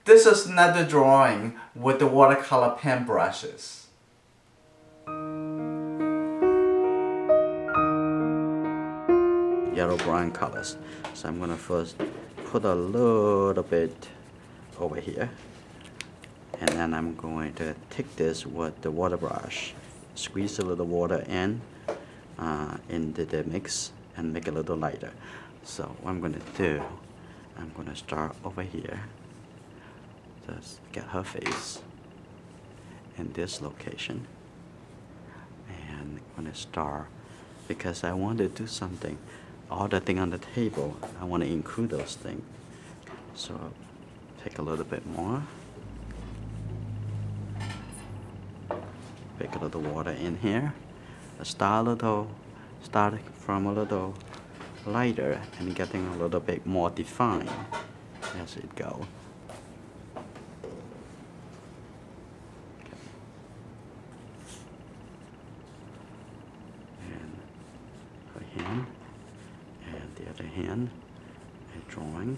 This is another drawing with the watercolor pen brushes. Yellow brown colors. So I'm gonna first put a little bit over here, and then I'm going to take this with the water brush, squeeze a little water into the mix and make it a little lighter. So what I'm gonna do, I'm gonna start over here. Just get her face in this location, and I'm gonna start because I want to do something. All the things on the table, I want to include those things. So take a little bit more, pick a little water in here. Start from a little lighter and getting a little bit more defined as it goes. Hand and the other hand and drawing.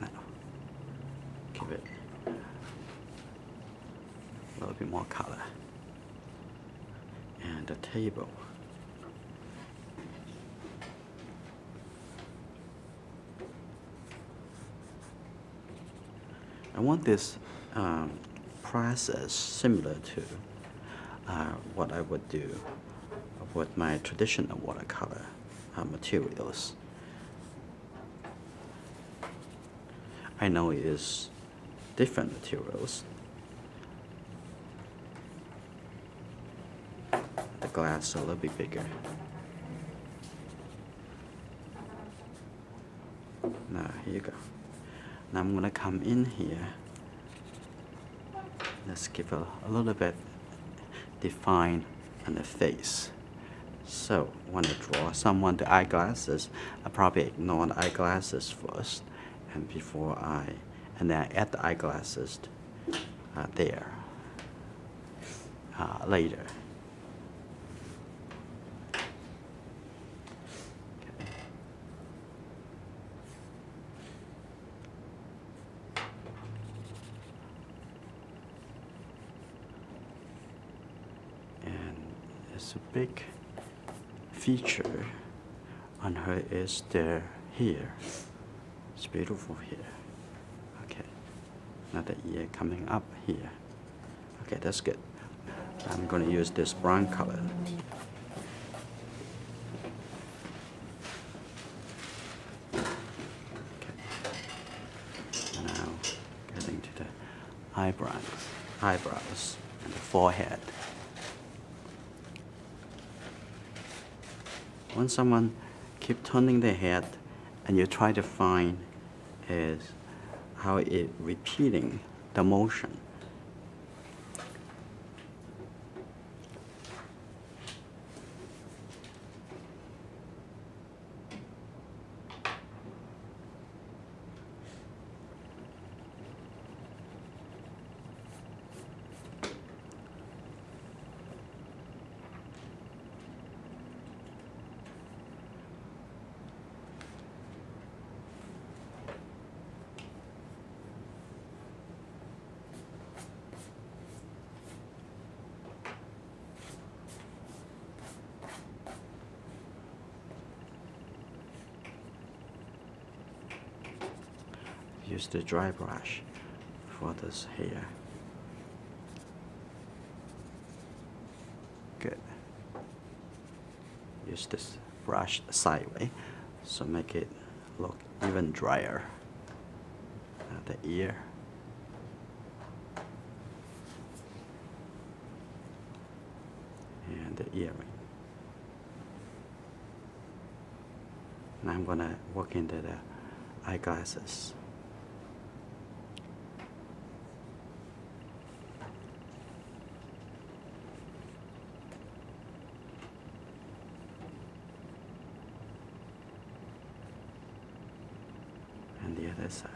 Now give it a little bit more color. And the table. I want this process similar to what I would do with my traditional watercolor materials. I know it is different materials. The glass is a little bit bigger. Now here you go. Now I'm gonna come in here. Let's give a little bit define on the face. So when I draw someone the eyeglasses, I probably ignore the eyeglasses first, and then I add the eyeglasses there later. A big feature on her is their hair. It's beautiful here. Okay, another ear coming up here. Okay, that's good. I'm going to use this brown color. Okay. Now getting to the eyebrows and the forehead. When someone keep turning their head and you try to find is how it repeating the motion. Use the dry brush for this hair. Good. Use this brush sideways, so make it look even drier. The ear. And the earring. Now I'm gonna work into the eyeglasses. And the other side.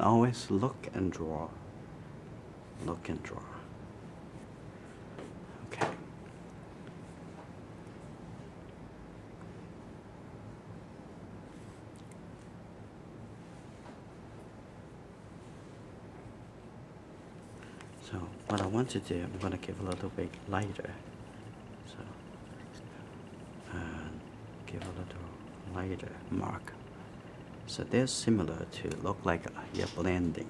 can always look and draw. Look and draw. Okay. So what I want to do, I'm going to give a little bit lighter. So give a little lighter mark. So they're similar to look like you're blending.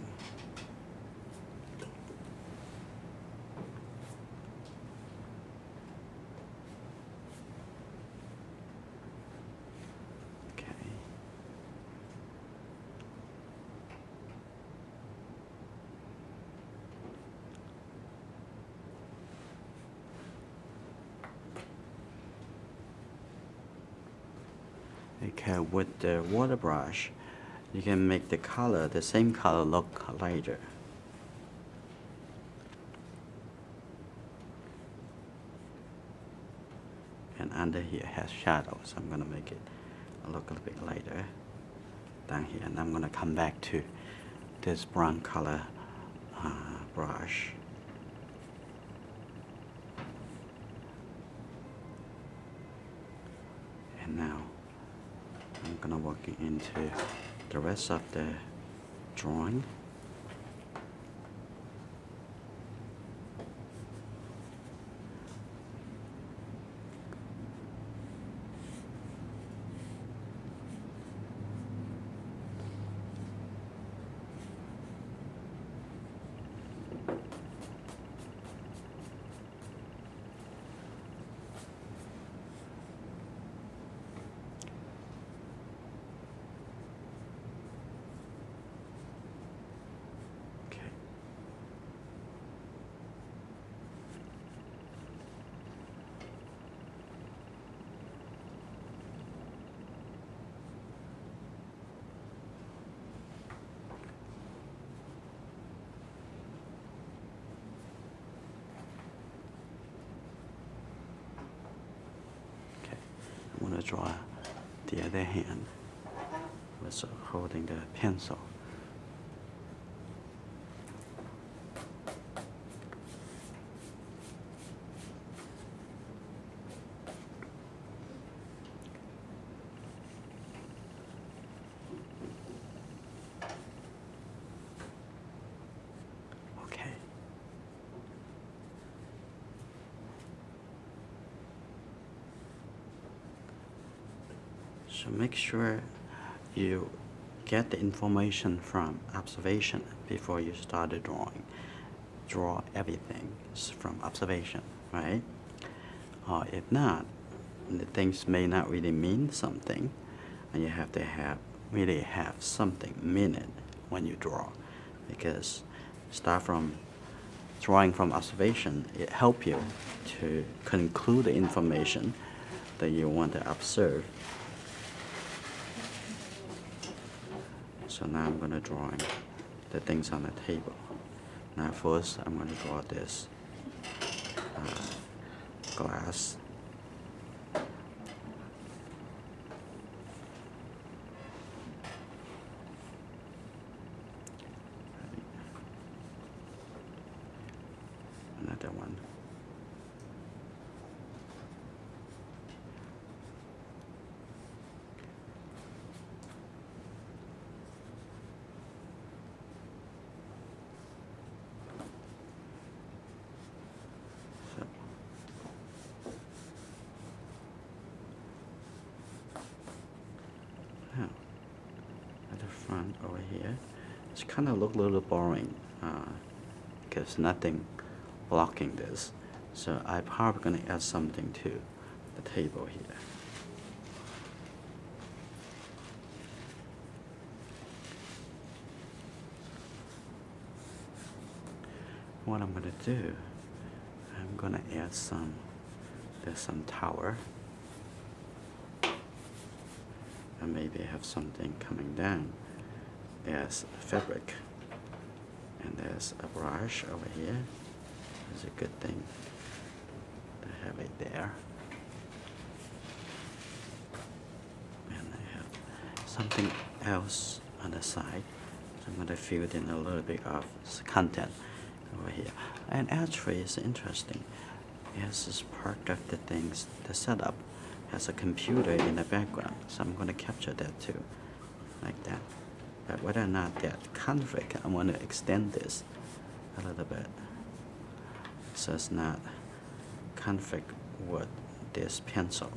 Okay, with the water brush, you can make the color, the same color, look lighter. And under here has shadow, so I'm going to make it look a little bit lighter down here. And I'm going to come back to this brown color brush. And now I'm going to work into the rest of the drawing. I'm going to draw the other hand with holding the pencil. Okay. So make sure you get the information from observation before you start the drawing. Draw everything from observation, right? Or if not, the things may not really mean something, and you have to really have something mean it when you draw, because start from drawing from observation, it helps you to conclude the information that you want to observe. So now I'm going to draw the things on the table. Now first I'm going to draw this glass. Another one. Now, at the front over here, it's kind of look a little boring because nothing blocking this. So I'm probably going to add something to the table here. What I'm going to do, I'm going to add there's some tower. And maybe have something coming down as fabric. And there's a brush over here. It's a good thing to have it there. And I have something else on the side. So I'm going to fill in a little bit of content over here. And actually, it's interesting. This is part of the things, the setup has a computer in the background. So I'm going to capture that too, like that. But whether or not that conflict, I want to extend this a little bit. So it's not conflict with this pencil.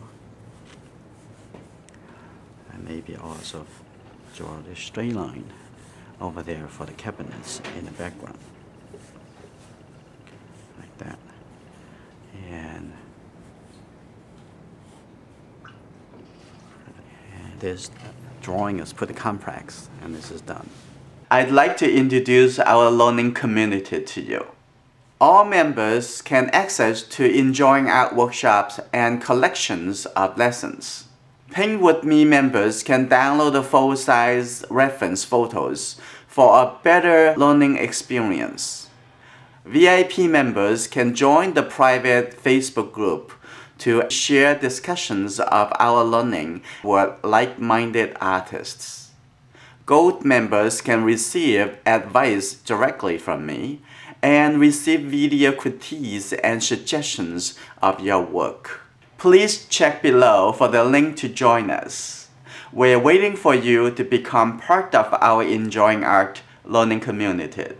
And maybe also draw this straight line over there for the cabinets in the background. Like that. And this drawing is pretty complex, and this is done. I'd like to introduce our learning community to you. All members can access to enjoying art workshops and collections of lessons. Paint With Me members can download the full-size reference photos for a better learning experience. VIP members can join the private Facebook group to share discussions of our learning with like-minded artists. Gold members can receive advice directly from me and receive video critiques and suggestions of your work. Please check below for the link to join us. We're waiting for you to become part of our Enjoying Art learning community.